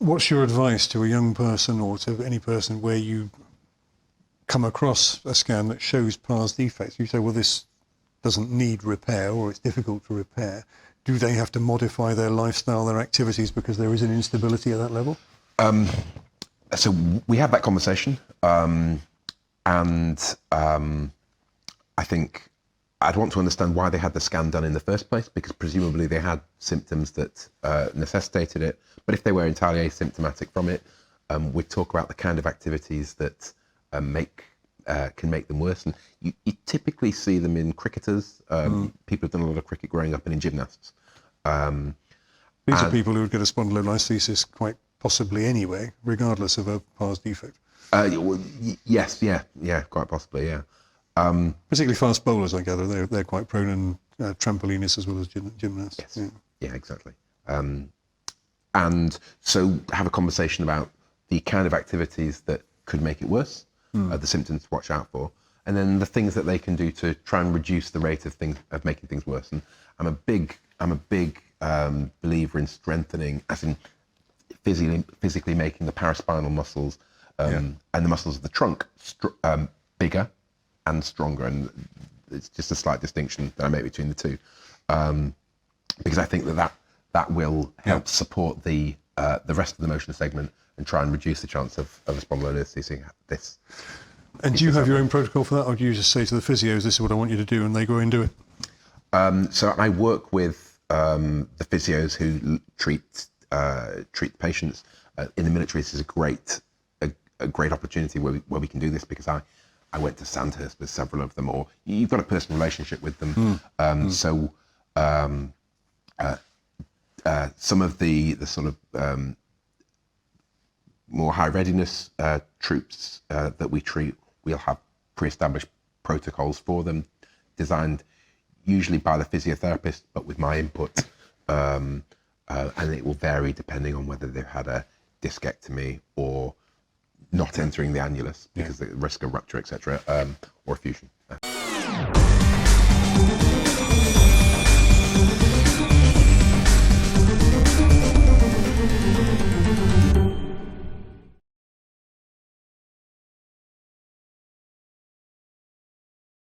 What's your advice to a young person or to any person where you come across a scan that shows pars defects? You say, well, this doesn't need repair or it's difficult to repair. Do they have to modify their lifestyle, their activities, because there is an instability at that level? So we had that conversation, and I think I'd want to understand why they had the scan done in the first place, because presumably they had symptoms that necessitated it. But if they were entirely asymptomatic from it, we'd talk about the kind of activities that can make them worse. And you typically see them in cricketers, people who've done a lot of cricket growing up, and in gymnasts. These are people who would get a spondylolisthesis quite possibly anyway, regardless of a pars defect. Yes, yeah, quite possibly, yeah. Particularly fast bowlers, I gather, they're quite prone, and trampolinists as well as gymnasts. Yes, yeah, exactly. And so have a conversation about the kind of activities that could make it worse, the symptoms to watch out for, and then the things that they can do to try and reduce the rate of making things worse. And I'm a big believer in strengthening, as in physically making the paraspinal muscles and the muscles of the trunk bigger and stronger. And it's just a slight distinction that I make between the two, because I think that will help support the rest of the motion segment and try and reduce the chance of a spondylolisthesis. And do you have your own protocol for that, or do you just say to the physios, this is what I want you to do, and they go and do it? So I work with the physios who treat patients. In the military, this is a great opportunity where we can do this, because I went to Sandhurst with several of them, or you've got a personal relationship with them. So some of the sort of more high readiness troops that we treat, we'll have pre-established protocols for them, designed usually by the physiotherapist, but with my input. And it will vary depending on whether they've had a discectomy or not entering the annulus because of the risk of rupture, etc., or fusion.